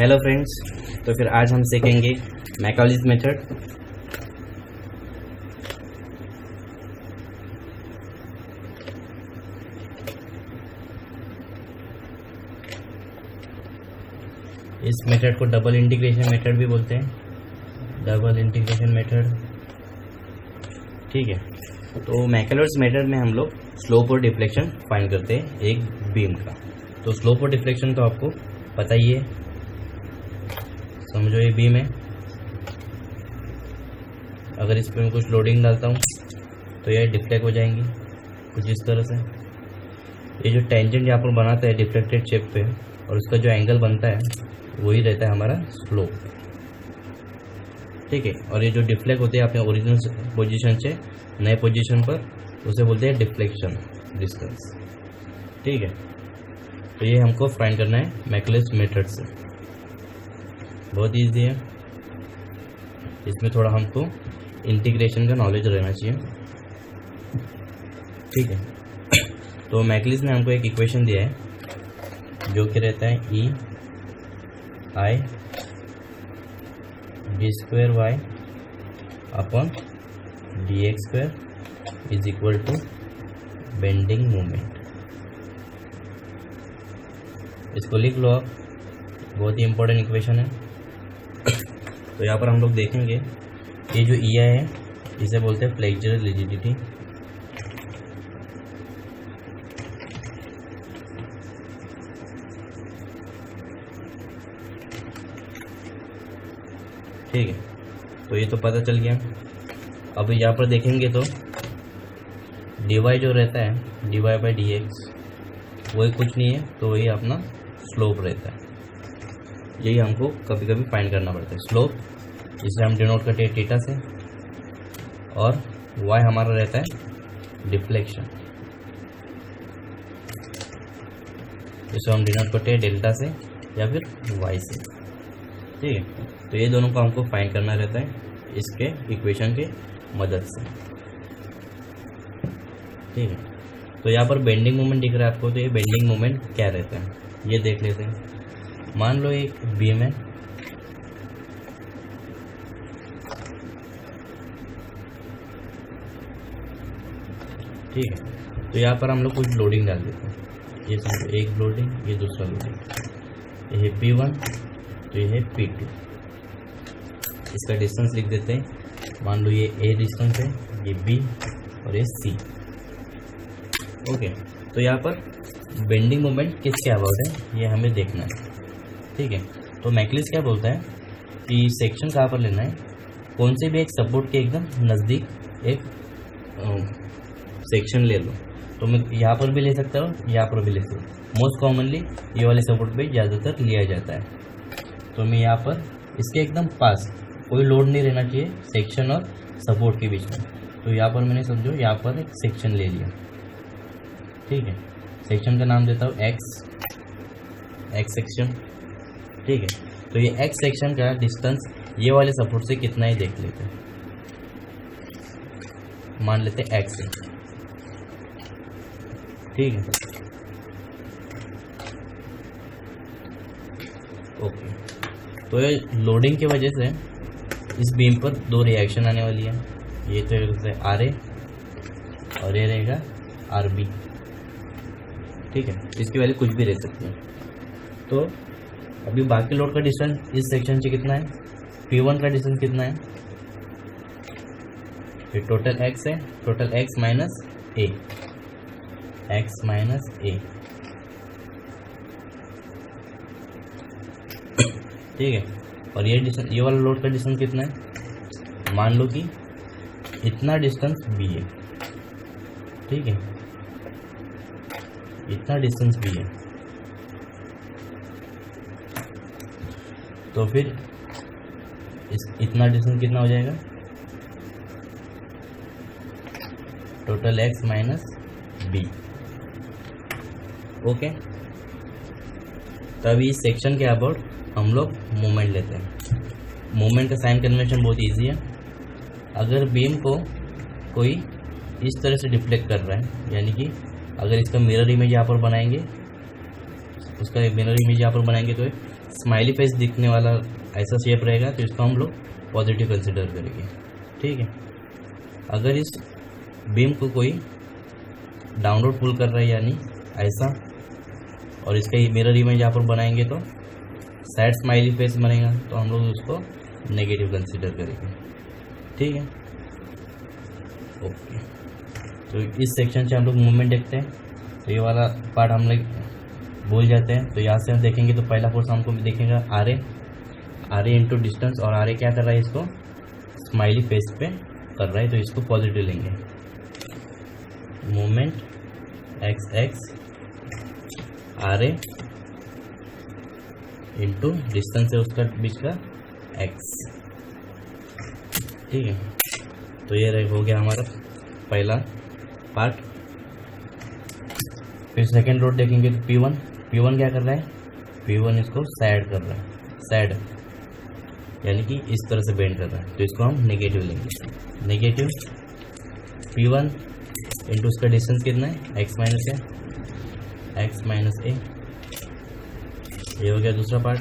Hello friends, तो फिर आज हम सीखेंगे मैकॉलीज मेथड। इस मेथड को डबल इंटीग्रेशन मेथड भी बोलते हैं, डबल इंटीग्रेशन मेथड। ठीक है, तो मैकॉलीज मेथड में हम लोग स्लोप और डिफ्लेक्शन फाइंड करते हैं एक बीम का। तो स्लोप और डिफ्लेक्शन तो आपको पता ही है, समझो ये बीम है। अगर इस पर मैं कुछ लोडिंग डालता हूँ तो ये डिफ्लेक्ट हो जाएंगी कुछ इस तरह से। ये जो टेंजेंट यहाँ पर बनाता है डिफ्लेक्टेड शेप पे, और उसका जो एंगल बनता है वही रहता है हमारा स्लोप। ठीक है, और ये जो डिफ्लेक्ट होते हैं अपने ओरिजिनल पोजीशन से नए पोजीशन पर, उसे बोलते हैं डिफ्लेक्शन डिस्टेंस। ठीक है, तो ये हमको फाइंड करना है मैकॉलीज मेथड से। बहुत ईजी है, इसमें थोड़ा हमको इंटीग्रेशन का नॉलेज रहना चाहिए। ठीक है, तो मैकॉलीज ने हमको एक इक्वेशन दिया है जो कि रहता है E I D square Y upon D X square is equal to bending moment. इसको लिख लो आप, बहुत ही इंपॉर्टेंट इक्वेशन है। तो यहाँ पर हम लोग देखेंगे ये जो ई आई है इसे बोलते हैं फ्लेक्सुरल रिजिडिटी। ठीक है, तो ये तो पता चल गया। अब यहाँ पर देखेंगे तो डी वाई जो रहता है D Y by D X वही कुछ नहीं है, तो वही अपना स्लोप रहता है। यही हमको कभी कभी फाइंड करना पड़ता है स्लोप, जिसे हम डिनोट करते हैं थीटा से, और y हमारा रहता है डिफ्लेक्शन, जिसे हम डिनोट करते हैं डेल्टा से या फिर y से। ठीक है, तो ये दोनों को हमको फाइंड करना रहता है इसके इक्वेशन के मदद से। ठीक है, तो यहाँ पर बेंडिंग मोमेंट दिख रहा है आपको, तो ये बेंडिंग मोमेंट क्या रहता है ये देख लेते हैं। मान लो एक बीम है, ठीक है, तो यहाँ पर हम लोग कुछ लोडिंग डाल देते हैं। ये समझो एक लोडिंग, ये दूसरा लोडिंग, ये है P1 तो ये है P2। इसका डिस्टेंस लिख देते हैं। मान लो ये A डिस्टेंस है, ये B और ये C। ओके, तो यहाँ पर बेंडिंग मोमेंट किसके अबाउट है ये हमें देखना है। ठीक है, तो मैकॉलीज क्या बोलता है कि सेक्शन कहाँ पर लेना है, कौन से भी एक सपोर्ट के एकदम नज़दीक एक सेक्शन ले लो। तो मैं यहाँ पर भी ले सकता हूँ, यहाँ पर भी ले सकता हूँ। मोस्ट कॉमनली ये वाले सपोर्ट पे ज़्यादातर लिया जाता है। तो मैं यहाँ पर इसके एकदम पास कोई लोड नहीं रहना चाहिए सेक्शन और सपोर्ट के बीच में। तो यहाँ पर मैंने समझो यहाँ पर एक सेक्शन ले लिया। ठीक है, सेक्शन का नाम देता हूँ एक्स सेक्शन। ठीक है, तो ये एक्स सेक्शन का डिस्टेंस ये वाले सपोर्ट से कितना ही देख लेते हैं। मान लेते हैं एक्स है। ठीक है, ओके, तो ये लोडिंग की वजह से इस बीम पर दो रिएक्शन आने वाली है। ये तो है आर ए और ये रहेगा आर बी। ठीक है, इसकी वैल्यू कुछ भी रह सकती है। तो अभी बाकी लोड का डिस्टेंस इस सेक्शन से कितना है, P1 का डिस्टेंस कितना है, फिर टोटल x है, टोटल x माइनस ए, x माइनस ए। ठीक है, और ये डिस्टेंस, ये वाला लोड का डिस्टेंस कितना है, मान लो कि इतना डिस्टेंस b है। ठीक है, इतना डिस्टेंस b है। तो फिर इतना डिस्टेंस कितना हो जाएगा, total x minus B. Okay, तभी इस सेक्शन के अबाउट हम लोग मोमेंट लेते हैं। मोमेंट का साइन कन्वेंशन बहुत इजी है। अगर बीम को कोई इस तरह से डिफ्लेक्ट कर रहा है, यानी कि अगर इसका मिरर इमेज यहाँ पर बनाएंगे, उसका मिरर इमेज यहाँ पर बनाएंगे तो स्माइली फेस दिखने वाला ऐसा शेप रहेगा तो इसको हम लोग पॉजिटिव कंसिडर करेंगे। ठीक है, अगर इस बीम को कोई डाउनवर्ड पुल कर रहा है यानी ऐसा, और इसका मिरर इमेज यहाँ पर बनाएंगे तो सैड स्माइली फेस बनेगा, तो हम लोग उसको नेगेटिव कंसिडर करेंगे। ठीक है, ओके। तो इस सेक्शन से हम लोग मूवमेंट देखते हैं, तो ये वाला पार्ट हम लोग भूल जाते हैं। तो यहाँ से हम देखेंगे तो पहला फोर्स हमको देखेगा आर ए इंटू डिस्टेंस, और आर ए क्या कर रहा है, इसको स्माइली फेस पे कर रहा है, तो इसको पॉजिटिव लेंगे। Movement X X R A into distance है उसका बीच का एक्स। ठीक है, तो ये हो गया हमारा पहला पार्ट। फिर सेकेंड रोड देखेंगे तो P1 क्या कर रहा है, P1 इसको सैड कर रहा है, सैड यानी कि इस तरह से बेंड कर रहा है, तो इसको हम नेगेटिव लेंगे। नेगेटिव P1 इंटू उसका डिस्टेंस कितना है, x माइनस है, x माइनस ए। ये हो गया दूसरा पार्ट।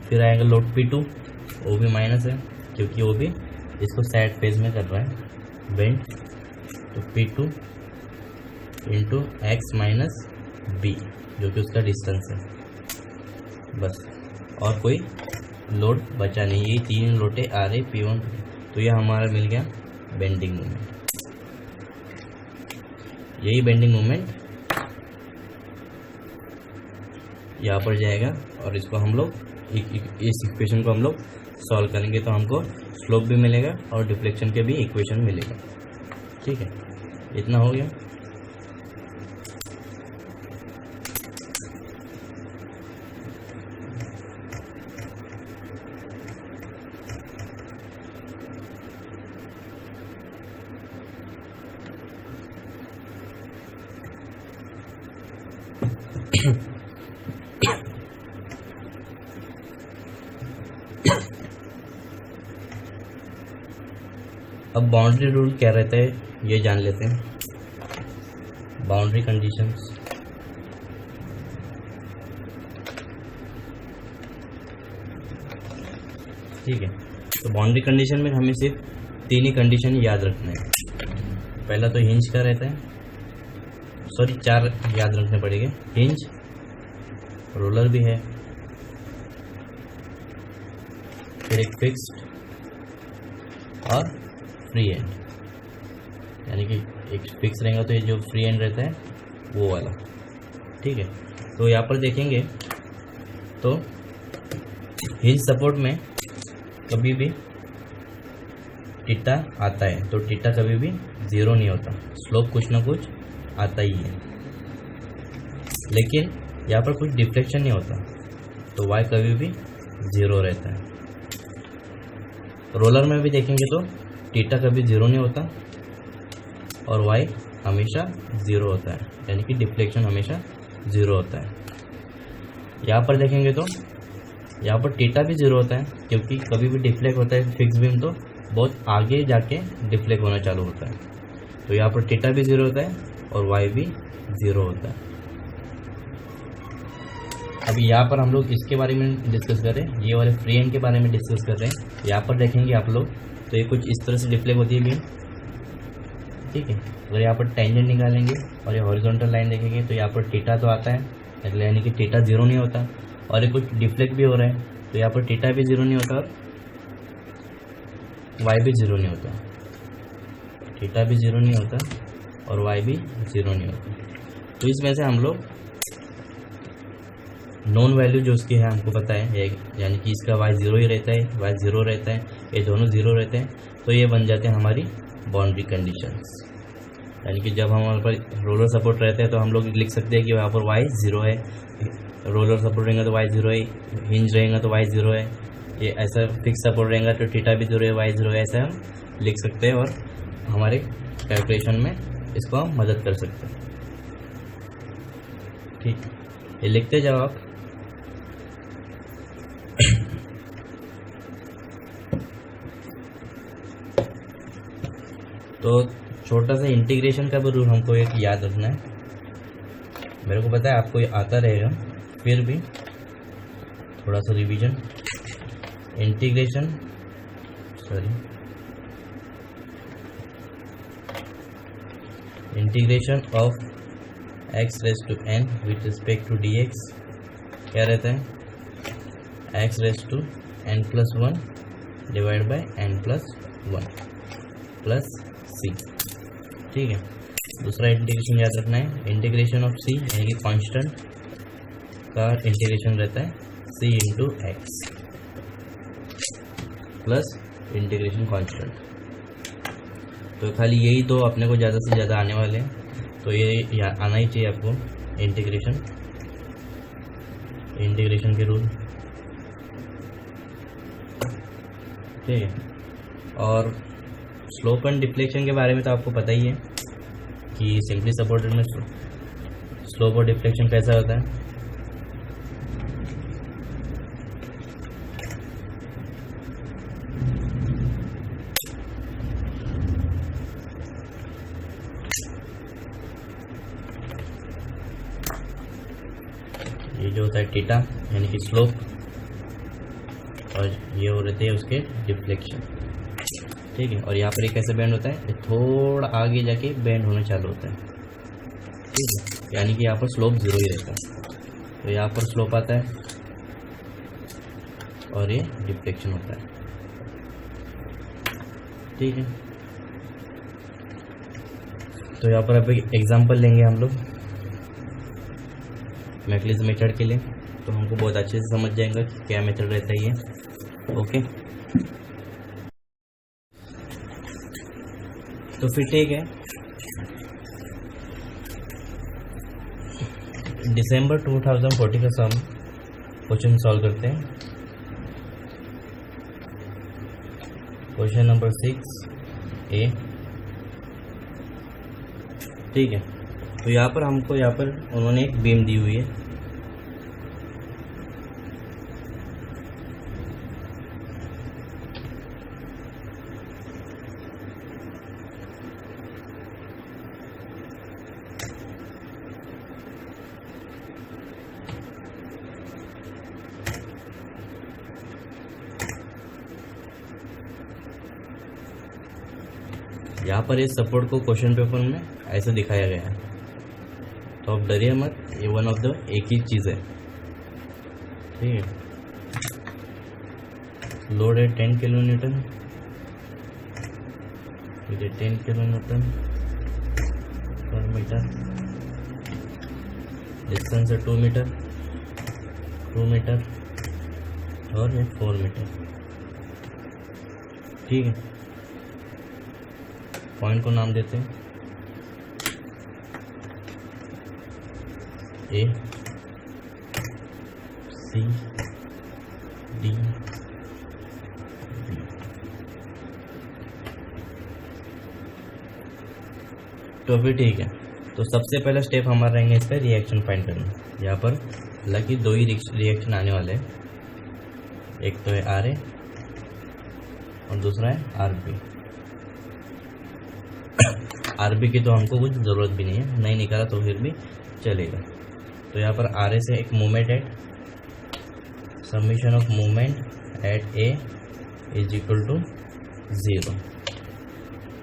फिर आएगा लोड P2, वो भी माइनस है क्योंकि वो भी इसको सैड फेज में कर रहा है बेंड, तो P2 into X minus B जो कि उसका डिस्टेंस है, बस और कोई लोड बचा नहीं। ये तीन लोटे आ रहे P1, तो ये हमारा मिल गया बेंडिंग मोमेंट। यही बेंडिंग मोमेंट यहाँ पर जाएगा और इसको हम लोग इस इक्वेशन को हम लोग सॉल्व करेंगे, तो हमको स्लोप भी मिलेगा और डिफ्लेक्शन के भी इक्वेशन मिलेगा। ठीक है, इतना हो गया। अब बाउंड्री रूल क्या रहता है ये जान लेते हैं। बाउंड्री कंडीशंस, ठीक है, तो बाउंड्री कंडीशन में हमें सिर्फ तीन ही कंडीशन याद रखना है। पहला तो हिंज का रहता है, सॉरी चार याद रखने पड़ेंगे, हिंज, रोलर भी है, फिर एक फिक्स्ड और फ्री एंड, यानी कि एक फिक्स रहेगा तो ये जो फ्री एंड रहता है वो वाला। ठीक है, तो यहाँ पर देखेंगे तो हिंज सपोर्ट में कभी भी टीटा आता है, तो टीटा कभी भी जीरो नहीं होता, स्लोप कुछ ना कुछ आता ही है, लेकिन यहाँ पर कुछ डिफ्लेक्शन नहीं होता, तो वाई कभी भी जीरो रहता है। रोलर में भी देखेंगे तो टीटा कभी जीरो नहीं होता और वाई हमेशा जीरो होता है, यानी कि डिफ्लेक्शन हमेशा जीरो होता है। यहाँ पर देखेंगे तो यहाँ पर टीटा भी जीरो होता है, क्योंकि कभी भी डिफ्लेक्ट होता है फिक्स बीम तो बहुत आगे जाके डिफ्लेक्ट होना चालू होता है, तो यहाँ पर टीटा भी जीरो होता है और वाई भी जीरो होता है। अभी यहाँ पर हम लोग इसके बारे में डिस्कस करें, ये वाले फ्री एंड के बारे में डिस्कस कर रहे हैं। यहाँ पर देखेंगे आप लोग तो ये कुछ इस तरह से डिफ्लेक्ट होती है बीम। ठीक है, अगर यहाँ पर टेंजेंट निकालेंगे और ये हॉरिजॉन्टल लाइन देखेंगे तो यहाँ पर टीटा तो आता है, यानी कि टीटा जीरो नहीं होता, और ये कुछ डिफ्लेक्ट भी हो रहा है, तो यहाँ पर टीटा भी जीरो नहीं होता और वाई भी जीरो नहीं होता, टीटा भी जीरो नहीं होता और वाई भी जीरो नहीं होता। तो इसमें से हम लोग नॉन वैल्यू जो उसकी है हमको पता है, यानी कि इसका वाई जीरो ही रहता है, वाई जीरो रहता है, ये दोनों जीरो रहते हैं, तो ये बन जाते हैं हमारी बाउंड्री कंडीशंस। यानी कि जब हमारे पर रोलर सपोर्ट रहता है तो हम लोग लिख सकते हैं कि वहाँ पर वाई जीरो है, रोलर सपोर्ट रहेगा तो वाई जीरो है, हिंज रहेगा तो वाई जीरो है, ये ऐसा फिक्स सपोर्ट रहेगा तो टीटा भी जीरो है, वाई जीरो है, ऐसा हम लिख सकते हैं और हमारे कैलकुलेशन में इसको हम मदद कर सकते हैं। ठीक, ये लिखते जाओ आप। तो छोटा सा इंटीग्रेशन का भी रूल हमको एक याद रखना है। मेरे को पता है आपको ये आता रहेगा, फिर भी थोड़ा सा revision, integration of x raise to n with respect to dx क्या रहता है, x raise to n plus 1 divide by n plus 1 plus c। ठीक है, दूसरा इंटीग्रेशन याद रखना है, इंटीग्रेशन ऑफ c यानी कि कांस्टेंट का इंटीग्रेशन रहता है c into x plus integration constant. तो खाली यही तो अपने को ज़्यादा से ज़्यादा आने वाले हैं, तो ये आना ही चाहिए आपको, इंटीग्रेशन के रूल। ठीक है, और स्लोप एंड डिफ्लेक्शन के बारे में तो आपको पता ही है कि सिंपली सपोर्टेड में स्लोप और डिफ्लेक्शन कैसा होता है। ये जो होता है थीटा यानी कि स्लोप, और ये हो रहते हैं उसके डिफ्लेक्शन। ठीक है, और यहाँ पर ये कैसे बैंड होता है, ये थोड़ा आगे जाके बैंड होना चालू होता है। ठीक है, यानी कि यहाँ पर स्लोप जीरो ही रहता है। तो यहाँ पर स्लोप आता है और ये डिफ्लेक्शन होता है। ठीक है, तो यहाँ पर अब एग्जांपल लेंगे हम लोग मैकलिस मेथड के लिए, तो हमको बहुत अच्छे से समझ जाएगा कि क्या मेथड रहता है ये। ओके, तो फिर ठीक है, दिसंबर 2040 का क्वेश्चन सॉल्व करते हैं। Question number 6A। ठीक है, तो यहाँ पर हमको उन्होंने एक बीम दी हुई है। यहाँ पर इस सपोर्ट को क्वेश्चन पेपर में ऐसे दिखाया गया है, तो आप डरिए मत, ये वन ऑफ द एक ही चीज़ है। ठीक है, लोड है 10 किलो न्यूटन, 10 किलो न्यूटन पर मीटर, डिस्टेंस है 2 मीटर और ये 4 मीटर। ठीक है, पॉइंट को नाम देते हैं A, C, D, B। तो फिर ठीक है, तो सबसे पहला स्टेप हमारा रहेंगे इस पर रिएक्शन फाइंड करना। यहाँ पर हालांकि दो ही रिएक्शन आने वाले हैं, एक तो है RA और दूसरा है RB। RB की तो हमको कुछ ज़रूरत भी नहीं है, नहीं निकाला तो फिर भी चलेगा। तो यहाँ पर RA से एक movement at summation of movement at A is equal to 0।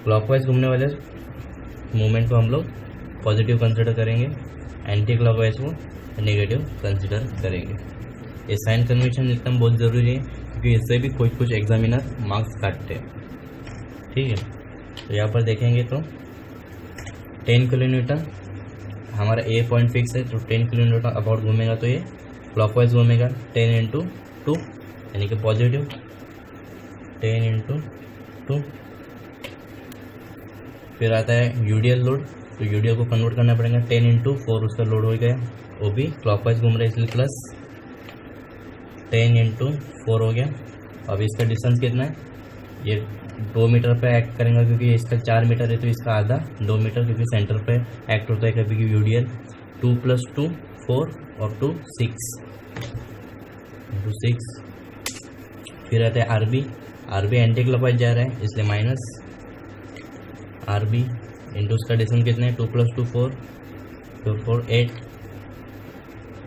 Clockwise घूमने वाले मूवमेंट को हम लोग पॉजिटिव कंसिडर करेंगे, एंटी क्लॉकवाइज को नेगेटिव कंसिडर करेंगे। ये साइन कन्वेंशन लिखना बहुत ज़रूरी है, क्योंकि इससे भी कुछ एग्जामिनर मार्क्स काटते हैं। ठीक है, तो यहाँ पर देखेंगे तो 10 किलो न्यूटन हमारा ए पॉइंट फिक्स है, तो 10 किलो न्यूटन अबाउट घूमेगा, तो ये क्लॉकवाइज घूमेगा 10 इंटू 2 यानी कि पॉजिटिव 10 इंटू 2। फिर आता है यूडियल लोड, तो यूडियल को कन्वर्ट करना पड़ेगा, 10 इंटू 4 उसका लोड हो गया, वो भी क्लॉकवाइज घूम रहा है इसलिए प्लस 10 इंटू 4 हो गया। अब इसका डिस्टेंस कितना है, ये 2 मीटर पे एक्ट करेंगे, क्योंकि इसका 4 मीटर है तो इसका आधा 2 मीटर, क्योंकि सेंटर पे एक्ट होता है कभी की यूडियल। 2 + 2 4 और 2 6 इंटू 6। फिर आता है आरबी एंटी क्लॉकवाइज जा रहा है इसलिए माइनस आरबी इंटू उसका डिस्टेंस कितना है 2 + 2 4 तो 4 8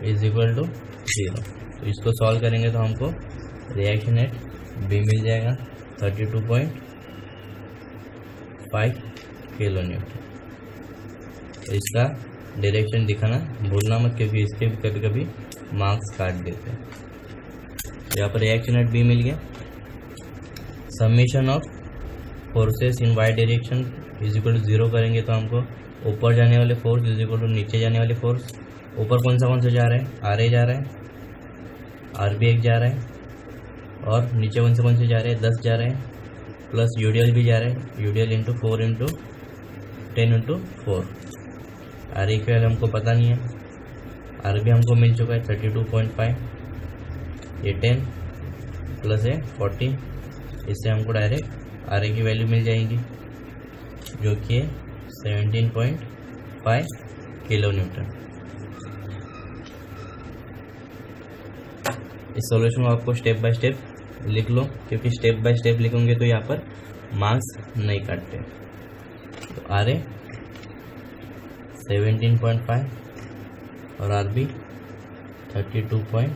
इज इक्वल टू 0। तो इसको सॉल्व करेंगे तो हमको रिएक्शन एट बी मिल जाएगा 32.5 किलो न्यूटन। तो इसका डायरेक्शन दिखाना भूलना मत, क्योंकि इसके भी कभी कभी मार्क्स काट देते हैं। यहाँ पर रिएक्शन एट बी मिल गया। Summation of forces in Y direction is equal to 0 करेंगे तो हमको ऊपर जाने वाले फोर्स इज इक्वल टू नीचे जाने वाले फोर्स। ऊपर कौन सा जा रहा है, आर ए जा रहा है, आर बी एक जा रहा है, और नीचे कौन से जा रहे हैं, 10 जा रहे हैं, प्लस यूडीएल भी जा रहा है, UDL into 4 into 10 into 4। R A की वैल्यू हमको पता नहीं है, आर बी हमको मिल चुका है 32.5, ये 10 प्लस है 40, इससे हमको डायरेक्ट आर ए की वैल्यू मिल जाएगी जो कि है 17.5 किलो न्यूटन। इस सॉल्यूशन को आपको स्टेप बाय स्टेप लिख लो, क्योंकि स्टेप बाय स्टेप लिखोगे तो यहाँ पर मार्क्स नहीं काटते। तो आर ए 17.5 और आर बी 32.5,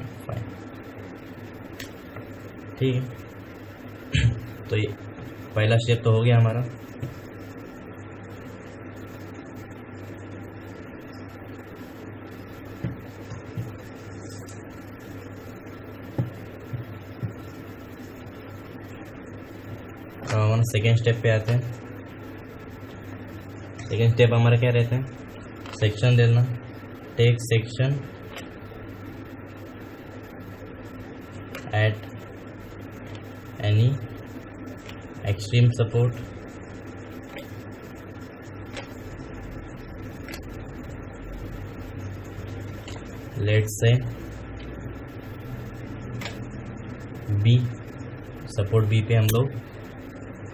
ठीक है। तो ये पहला स्टेप तो हो गया हमारा। अब हम सेकेंड स्टेप पे आते हैं। सेकेंड स्टेप हमारा क्या रहता है, सेक्शन देना। Take section at any extreme support let's say B, support B पे हम लोग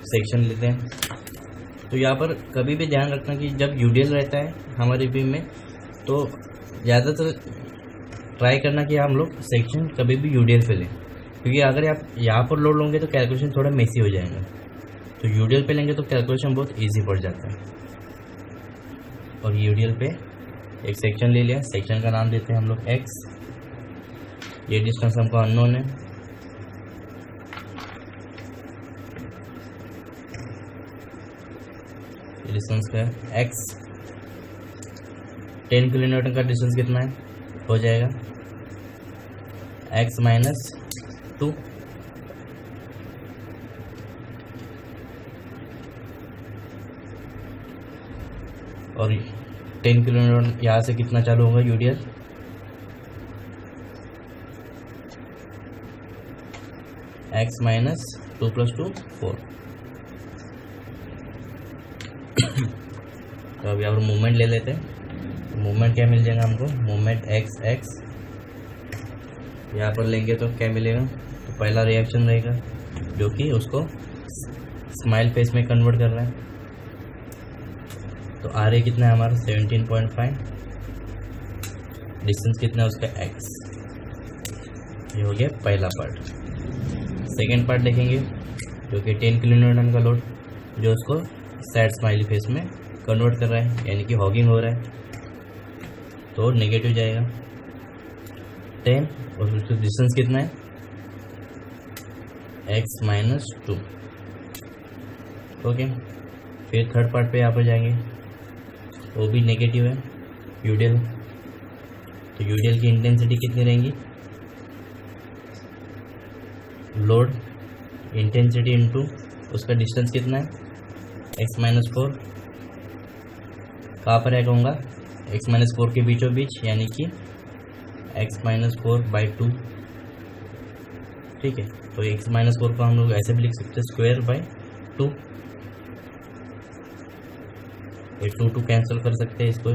सेक्शन लेते हैं। तो यहाँ पर कभी भी ध्यान रखना कि जब यूडीएल रहता है हमारे बीम में, तो ज़्यादातर ट्राई करना कि हम लोग सेक्शन कभी भी यूडीएल पे लें, क्योंकि अगर आप यहाँ पर लोड लोगे तो कैलकुलेशन थोड़ा मेसी हो जाएगा। तो यूडीएल पे लेंगे तो कैलकुलेशन बहुत इजी पड़ जाता है। और यूडीएल पे एक सेक्शन ले लिया, सेक्शन का नाम देते हैं हम लोग एक्स। ये डिस्टेंस हमको अननोन है, डिस्टेंस का है x। 10 किलो न्यूटन का डिस्टेंस कितना है, हो जाएगा x माइनस 2। और 10 किलो न्यूटन यहाँ से कितना चालू होगा यूडीएल, x माइनस 2 प्लस 2 4। तो अब यहाँ पर मूवमेंट ले लेते हैं। मूवमेंट क्या मिल जाएगा हमको, मूवमेंट एक्स एक्स यहाँ पर लेंगे तो क्या मिलेगा, तो पहला रिएक्शन रहेगा जो कि उसको स्माइल फेस में कन्वर्ट कर रहा है। तो आर ए कितना है हमारा 17.5, डिस्टेंस कितना है उसका x। ये हो गया पहला पार्ट। सेकेंड पार्ट देखेंगे जो कि 10 किलो न्यूटन का लोड जो उसको सैड स्माइली फेस में कन्वर्ट कर रहा है, यानी कि हॉगिंग हो रहा है, तो नेगेटिव जाएगा 10 और उसका डिस्टेंस कितना है x माइनस 2। ओके, फिर थर्ड पार्ट पे यहाँ पर जाएंगे, वो भी नेगेटिव है यूडीएल। तो यूडीएल की इंटेंसिटी कितनी रहेंगी, लोड इंटेंसिटी इनटू उसका डिस्टेंस कितना है x माइनस 4। कहाँ पर है कहूँगा, x माइनस 4 के बीचों बीच, यानी कि x माइनस 4/2। ठीक है, तो x माइनस 4 को हम लोग ऐसे भी लिख सकते हैं स्क्वायर बाय 2। ये 2 कैंसिल कर सकते हैं, इसको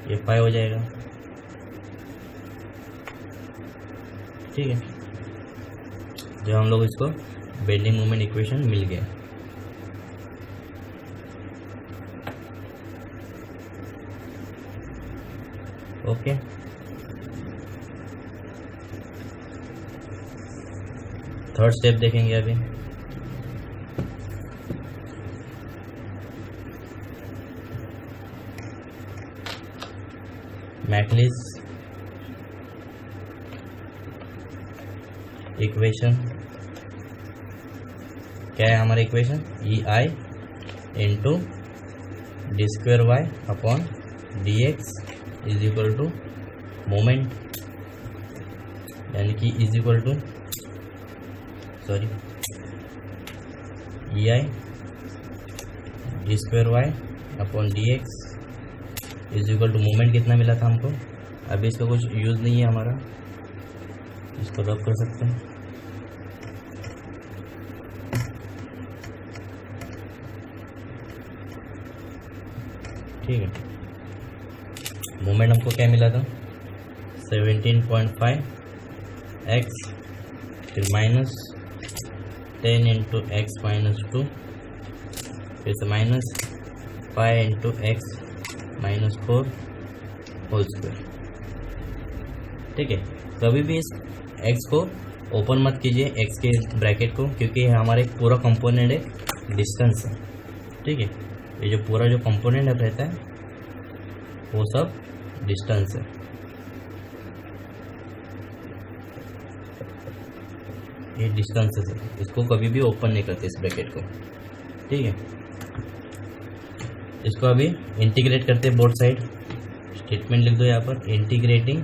ये 5 हो जाएगा। ठीक है, जब हम लोग इसको बेंडिंग मोमेंट इक्वेशन मिल गया। ओके, थर्ड स्टेप देखेंगे अभी। मैकलिस इक्वेशन क्या है हमारा equation, E I into D square Y upon D X is equal to moment, यानी कि is equal to E I D square Y upon D X is equal to moment कितना मिला था हमको। अभी इसका कुछ यूज़ नहीं है हमारा, इसको रब कर सकते हैं। ठीक है, मोमेंट हमको क्या मिला था 17.5 एक्स, फिर माइनस 10 इंटू एक्स माइनस 2, फिर से minus 5 into X minus 4 whole square. ठीक है, कभी भी इस एक्स को ओपन मत कीजिए, एक्स के ब्रैकेट को, क्योंकि हमारा एक पूरा कंपोनेंट एक डिस्टेंस है। ठीक है, ये जो पूरा जो कंपोनेंट रहता है वो सब डिस्टेंस है। ये डिस्टेंस है, इसको कभी भी ओपन नहीं करते इस ब्रैकेट को। ठीक है, इसको अभी इंटीग्रेट करते हैं बोथ साइड। स्टेटमेंट लिख दो यहाँ पर, integrating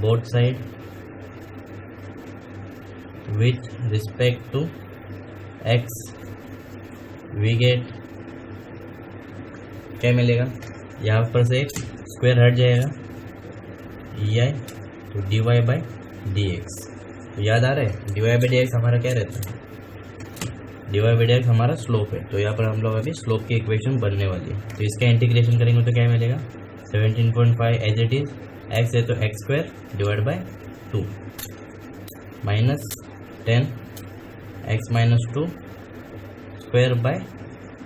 both side with respect to X, we get क्या मिलेगा, यहाँ पर से एक स्क्वायर हट जाएगा, ई आई तो D Y by D X. तो याद आ रहा है D Y by D X हमारा क्या रहता है, D Y by D X हमारा स्लोप है। तो यहाँ पर हम लोग अभी स्लोप की इक्वेशन बनने वाली है। तो इसका इंटीग्रेशन करेंगे तो क्या मिलेगा 17.5 एज इट इज, एक्स है तो x square divide by 2 minus 10 X minus 2 square by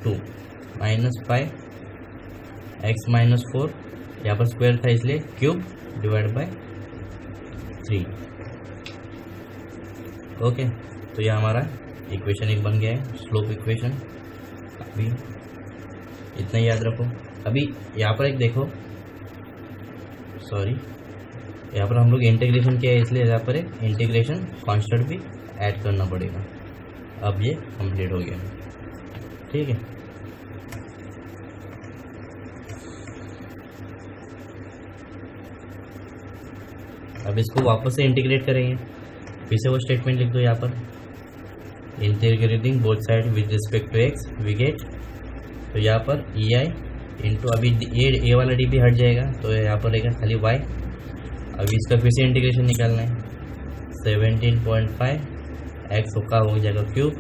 2 minus 5 x minus 4, यहाँ पर स्क्वायर था इसलिए क्यूब डिवाइड बाय 3। ओके, तो यह हमारा इक्वेशन एक बन गया है, स्लोप इक्वेशन। अभी इतना याद रखो। अभी यहाँ पर एक देखो, यहाँ पर हम लोग इंटीग्रेशन किया है, इसलिए यहाँ पर एक इंटीग्रेशन कांस्टेंट भी ऐड करना पड़ेगा। अब ये कंप्लीट हो गया। ठीक है, अब इसको वापस से इंटीग्रेट करेंगे। फिर से वो स्टेटमेंट लिख दो यहाँ पर, integrating both side with respect to X we get. तो यहाँ पर ई आई इंटू, अभी ए वाला डी भी हट जाएगा तो यहाँ पर रहेगा खाली वाई। अभी इसका फिर से इंटीग्रेशन निकालना है, 17.5 एक्स का हो जाएगा क्यूब,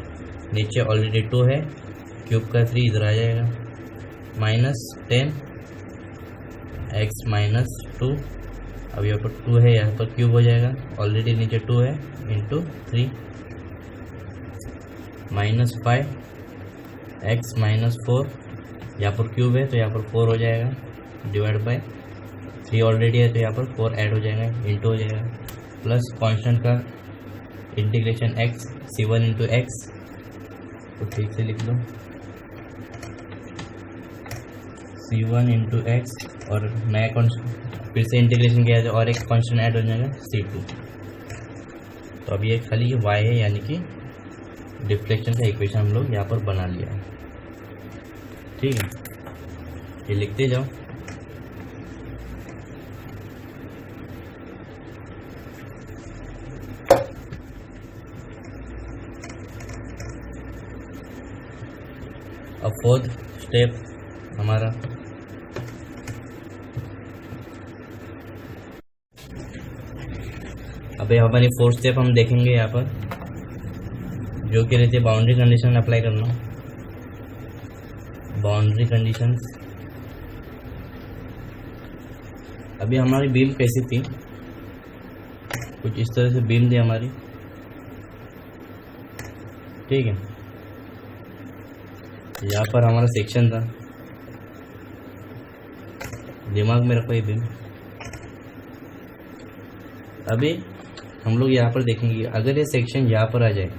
नीचे ऑलरेडी 2 है, क्यूब का 3 इधर आ जाएगा, माइनस 10 एक्स माइनस 2, अब यहाँ पर 2 है, यहाँ पर क्यूब हो जाएगा, ऑलरेडी नीचे 2 है, इंटू 3 माइनस 5 एक्स माइनस 4, यहाँ पर क्यूब है तो यहाँ पर 4 हो जाएगा, डिवाइड बाय 3 ऑलरेडी है तो यहाँ पर 4 ऐड हो जाएगा, इंटू हो जाएगा, प्लस कांस्टेंट का integration x c1 into x, तो ठीक से लिख लो c1 इंटू एक्स, और नया कांस्टेंट फिर से इंटीग्रेशन किया जाए और एक कांस्टेंट ऐड हो जाएगा c2। तो अभी ये खाली y है, यानी कि डिफ्लेक्शन का इक्वेशन हम लोग यहाँ पर बना लिया है। ठीक है, ये लिखते जाओ। अब फोर्थ स्टेप हमारा, अभी हमारी फोर्थ स्टेप हम देखेंगे यहाँ पर, जो कि रहती है बाउंड्री कंडीशन अप्लाई करना। बाउंड्री कंडीशंस, अभी हमारी बीम कैसी थी, कुछ इस तरह से बीम थी हमारी। ठीक है, यहाँ पर हमारा सेक्शन था, दिमाग में रखो ये बीम। अभी हम लोग यहाँ पर देखेंगे, अगर ये सेक्शन यहाँ पर आ जाए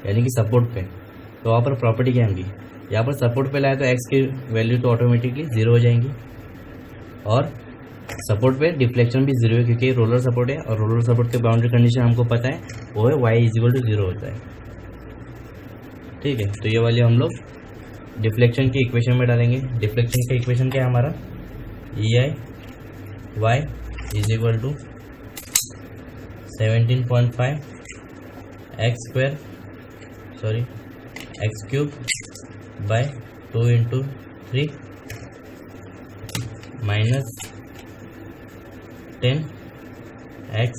यानी कि सपोर्ट पे, तो वहाँ पर प्रॉपर्टी क्या होगी, यहाँ पर सपोर्ट पे लाए तो एक्स की वैल्यू तो ऑटोमेटिकली 0 हो जाएंगी, और सपोर्ट पे डिफ्लेक्शन भी जीरो है क्योंकि रोलर सपोर्ट है, और रोलर सपोर्ट के बाउंड्री कंडीशन हमको पता है वो है y इज इक्वल टू 0 होता है। ठीक है, तो ये वाली हम लोग डिफ्लेक्शन की इक्वेशन में डालेंगे। डिफ्लेक्शन का इक्वेशन क्या है हमारा, EI y is equal to 17.5 x cube by 2 into 3 minus 10 x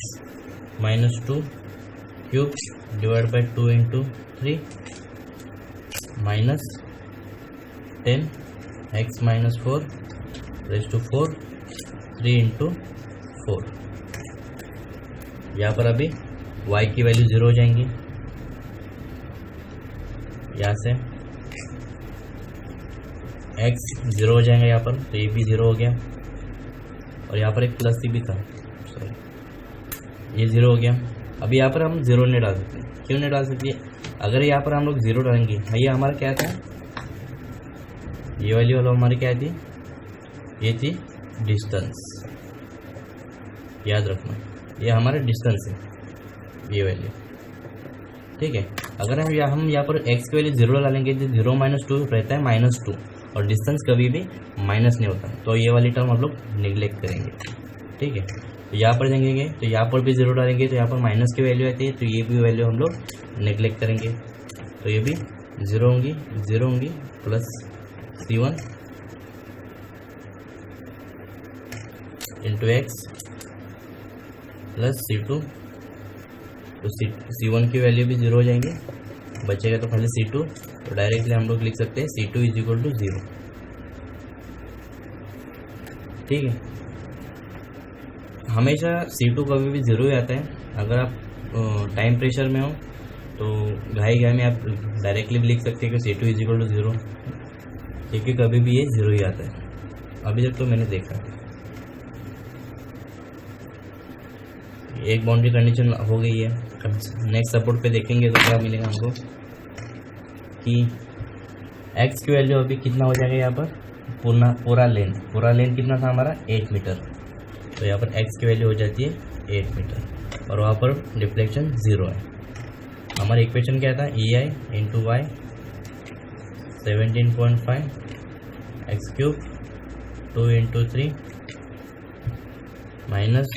minus 2 cube divide by 2 into 3 minus 10 x minus 4 raise to 4 3 into 4। यहाँ पर अभी y की वैल्यू 0 हो जाएंगी, यहाँ से x 0 हो जाएगा यहाँ पर, तो ये भी 0 हो गया, और यहाँ पर एक प्लस भी था, सॉरी ये 0 हो गया। अभी यहाँ पर हम 0 नहीं डाल सकते, क्यों नहीं डाल सकते, अगर यहाँ पर हम लोग 0 डालेंगे, ये हमारा क्या था, ये वाली वाला हमारी क्या थी, ये थी डिस्टेंस, याद रखना ये हमारा डिस्टेंस है ये वैल्यू। ठीक है, अगर हम यहाँ पर x की वैल्यू 0 डालेंगे तो 0 माइनस 2 रहता है -2, और डिस्टेंस कभी भी माइनस नहीं होता, तो ये वाली टर्म हम लोग निगलेक्ट करेंगे। ठीक है, तो यहाँ पर देंगे तो यहाँ पर भी 0 डालेंगे तो यहाँ पर माइनस की वैल्यू आती है, तो ये भी वैल्यू हम लोग निगलेक्ट करेंगे, तो ये भी 0 होंगी plus C1 into x plus C2, तो C1 की वैल्यू भी 0 हो जाएंगे, बचेगा तो खाली C2, तो डायरेक्टली हम लोग लिख सकते हैं C2 इज इक्वल टू 0। ठीक है, हमेशा C2 कभी भी 0 ही आता है। अगर आप टाइम प्रेशर में हो तो घाई में आप डायरेक्टली भी लिख सकते हैं कि C2 इज इक्वल टू 0, क्योंकि कभी भी ये 0 ही आता है, अभी तक तो मैंने देखा। एक बाउंड्री कंडीशन हो गई है, नेक्स्ट सपोर्ट पे देखेंगे तो क्या मिलेगा हमको कि x की वैल्यू अभी कितना हो जाएगा, यहाँ पर पूरा लेंथ कितना था हमारा 8 मीटर, तो यहाँ पर x की वैल्यू हो जाती है 8 मीटर, और वहाँ पर डिफ्लेक्शन 0 है। हमारा इक्वेशन क्या था, EI into y 17.5 x cube 2 into 3 minus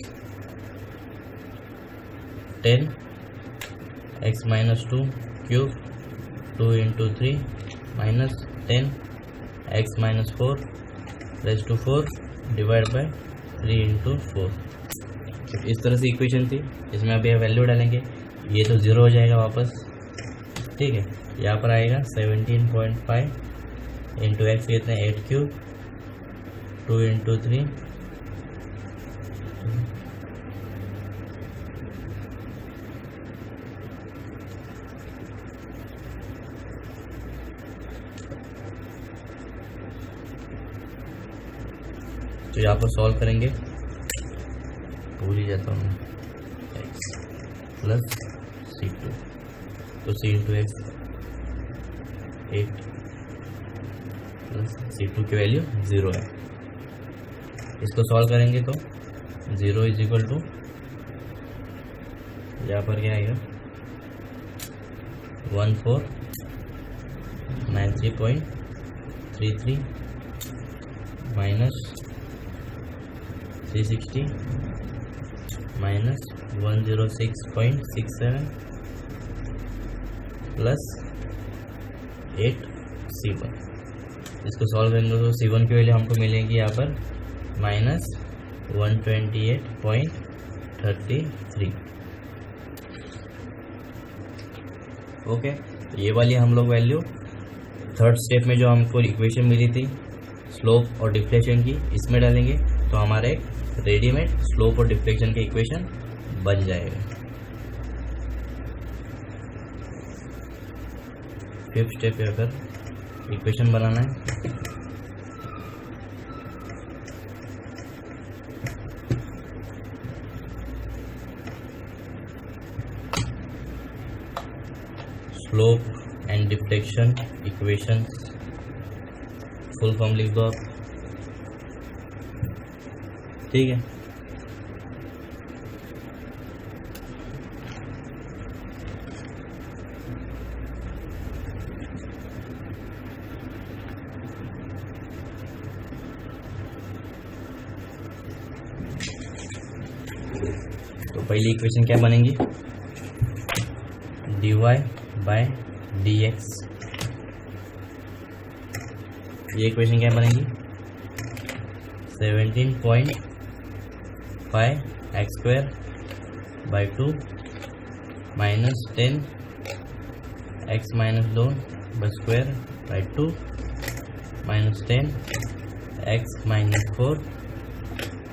10 x minus 2 cube 2 into 3 minus 10 x minus 4 raise to 4 divide by 3 into 4। इस तरह से इक्वेशन थी, इसमें अभी वैल्यू डालेंगे, ये तो 0 हो जाएगा वापस। ठीक है, यहाँ पर आएगा 17.5 इंटू एक्स कितना 8 क्यूब 2 इंटू 3 तो यहाँ पर सॉल्व करेंगे, भूल ही जाता हूँ, x प्लस C2, तो C into x 8 plus C2 की वैल्यू 0 है। इसको सॉल्व करेंगे तो 0 इज इक्वल टू, यहाँ पर क्या आएगा 1493.33 माइनस 360 माइनस 106.67 प्लस 8 C1। इसको सॉल्व करेंगे तो C1 की वैल्यू हमको मिलेगी यहाँ पर माइनस 128.33। ओके, तो ये वाली हम लोग वैल्यू थर्ड स्टेप में जो हमको इक्वेशन मिली थी स्लोप और डिफ्लेक्शन की, इसमें डालेंगे तो हमारे रेडीमेड स्लोप और डिफ्लेक्शन के इक्वेशन बन जाएगा। फिफ्थ स्टेप पे अगर इक्वेशन बनाना है slope and deflection equation full form लिख दो आप। ठीक है। तो पहली इक्वेशन क्या बनेगी, dy बाय dx। ये इक्वेशन क्या बनेगी, 17.5 X square by 2 minus 10 X minus 2 by square by 2 minus 10 X minus 4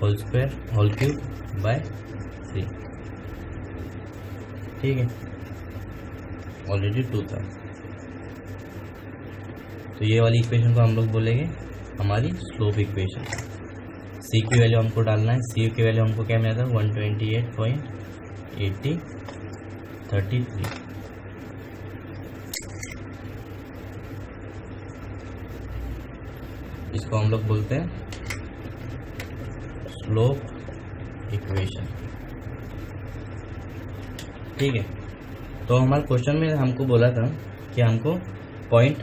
whole square whole cube by 3। ठीक है, ऑलरेडी 2 था। तो ये वाली इक्वेशन को हम लोग बोलेंगे हमारी स्लोप इक्वेशन। सी की वैल्यू हमको डालना है, सी की वैल्यू हमको क्या मिला था 128.8033। इसको हम लोग बोलते हैं स्लोप इक्वेशन। ठीक है, तो हमारे क्वेश्चन में हमको बोला था कि हमको पॉइंट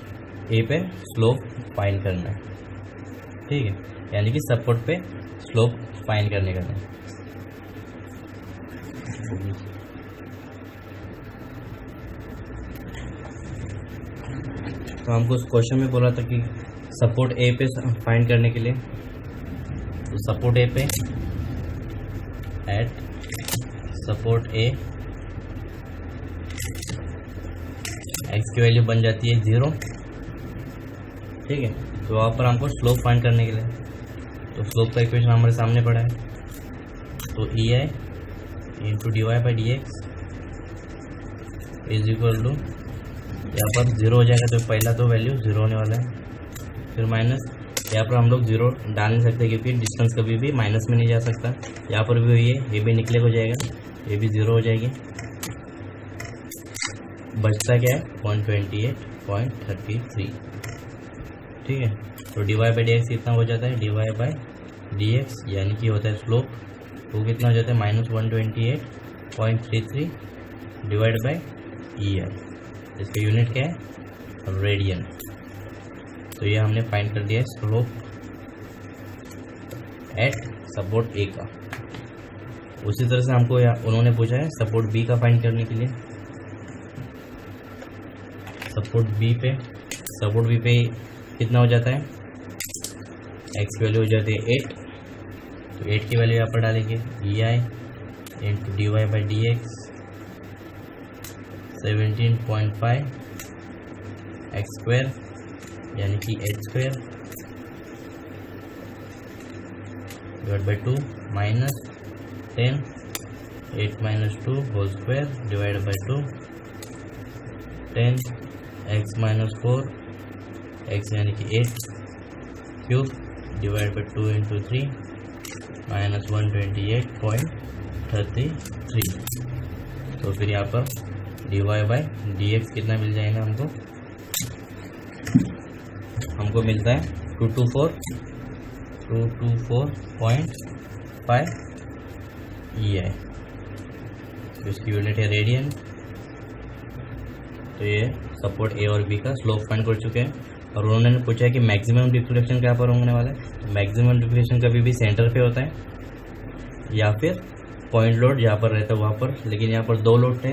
ए पे स्लोप फाइंड करना है। ठीक है, यानी कि सपोर्ट पे स्लोप फाइंड करने का है। तो हमको उस क्वेश्चन में बोला था कि सपोर्ट ए पे फाइंड करने के लिए, तो सपोर्ट ए पे एट सपोर्ट ए एक्स की वैल्यू बन जाती है 0। ठीक है, तो वहाँ पर हमको स्लोप फाइंड करने के लिए, तो स्लोप का इक्वेशन हमारे सामने पड़ा है। तो E I into D Y by D X is equal to, यहाँ पर 0 हो जाएगा, तो पहला तो वैल्यू 0 होने वाला है, फिर माइनस, यहाँ पर हम लोग 0 डाल नहीं सकते क्योंकि डिस्टेंस कभी भी माइनस में नहीं जा सकता। यहाँ पर भी वही है, ये भी निकले हो जाएगा, ये भी 0 हो जाएगी, बचता क्या है 128.33। ठीक है, तो D Y by D X कितना हो जाता है, D Y by D X यानी कि होता है स्लोप, तो कितना हो जाता है -128.33 डिवाइड बाई ई आई। इसका यूनिट क्या है, रेडियन। तो ये हमने फाइंड कर दिया है स्लोप एट सपोर्ट ए का। उसी तरह से हमको उन्होंने पूछा है सपोर्ट बी का फाइंड करने के लिए। सपोर्ट बी पे कितना हो जाता है, एक्स की वैल्यू हो जाती है 8, तो 8 की वैल्यू यहाँ पर डालेंगे, E I into D Y by D X 17.5 X square यानी कि H square divide by 2 minus 10 8 minus 2 whole square divide by 2 10 X minus 4 X यानी कि 8 cube divide by 2 into 3 minus 128.33। तो फिर यहाँ पर D Y by D X कितना मिल जाएगा हमको मिलता है 224.5 ई आई। तो इसकी यूनिट है रेडियन। तो ये सपोर्ट ए और बी का स्लोप फाइंड कर चुके हैं, और उन्होंने पूछा है कि मैक्सिमम डिफ्लेक्शन क्या पर होने वाला है। तो मैक्सिमम डिफ्लेक्शन कभी भी सेंटर पे होता है या फिर पॉइंट लोड जहाँ पर रहता है वहाँ पर, लेकिन यहाँ पर 2 लोड है,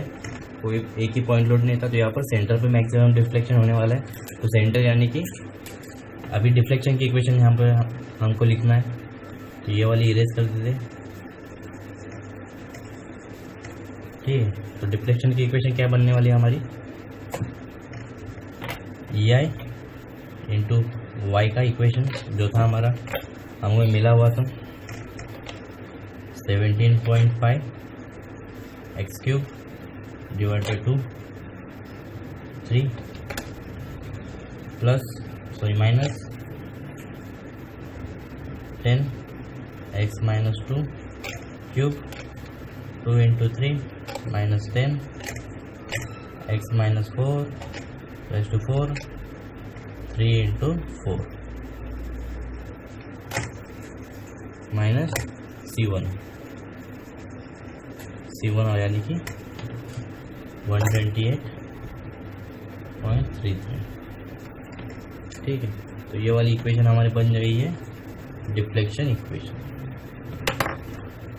कोई एक ही पॉइंट लोड नहीं था, तो यहाँ पर सेंटर पे मैक्सिमम डिफ्लेक्शन होने वाला है। तो सेंटर यानी कि अभी डिफ्लेक्शन की इक्वेशन यहाँ पर हमको लिखना है, तो ये वाली इरेज कर दीजिए। ठीक है, तो डिफ्लेक्शन की इक्वेशन क्या बनने वाली है हमारी, ई आई इंटू वाई का इक्वेशन जो था हमारा हमको मिला हुआ था 17.5 x cube divide by 2 3 plus minus 10 X minus 2 cube 2 into 3 minus 10 X minus 4 plus 4 3 into 4 minus C1 और यानी कि 128.33। ठीक है, तो ये वाली इक्वेशन हमारी बन गई है डिफ्लेक्शन इक्वेशन।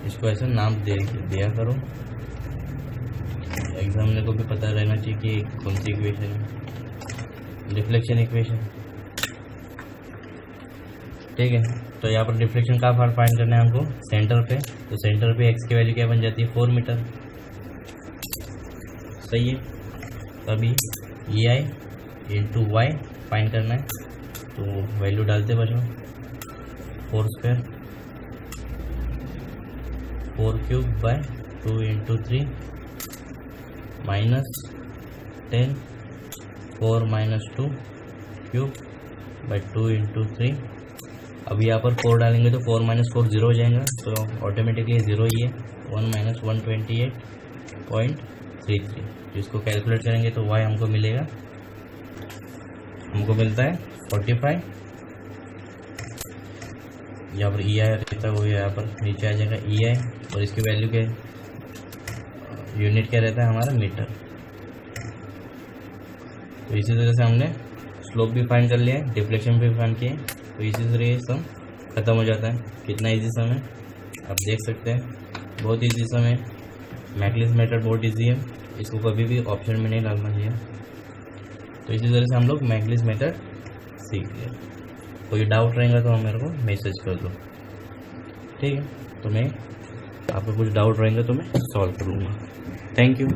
इसको ऐसे नाम दिया करो, एग्जामिनर को भी पता रहना चाहिए कि कौन सी इक्वेशन है, डिफ्लेक्शन इक्वेशन। ठीक है, तो यहाँ पर डिफ्लेक्शन का फाइंड करना है हमको सेंटर पे, तो सेंटर पे x की वैल्यू क्या बन जाती है 4 मीटर। सही है, तभी EI इंटू वाई फाइंड करना है, तो वैल्यू डालते बचो 4 square 4 cube by 2 into 3 minus 10 4 minus 2 cube by 2 into 3। अब यहाँ पर 4 डालेंगे तो 4 माइनस 4 0 हो जाएगा, तो ऑटोमेटिकली 0 ही है। 1 माइनस 128.33, जिसको कैलकुलेट करेंगे तो y हमको मिलेगा, हमको मिलता है 45। यहाँ पर EI रहता है वो यहाँ पर नीचे आ जाएगा EI, और इसकी वैल्यू क्या यूनिट क्या रहता है हमारा मीटर। तो इसी तरह से हमने स्लोप भी फाइंड कर लिया है, डिफ्लेक्शन भी फाइंड किए, तो इसी तरह ये सम खत्म हो जाता है। कितना इजी सम है आप देख सकते हैं, बहुत इजी सम है। मैक्लिस मेथड बहुत इजी है, इसको कभी भी ऑप्शन में नहीं डालना चाहिए। तो इसी तरह से हम लोग मैक्लिस मेथड सीख लिया। कोई डाउट रहेगा तो मेरे को मैसेज कर दो, ठीक है। तो मैं आपको कुछ डाउट रहेंगे तो मैं सॉल्व करूँगा। Thank you.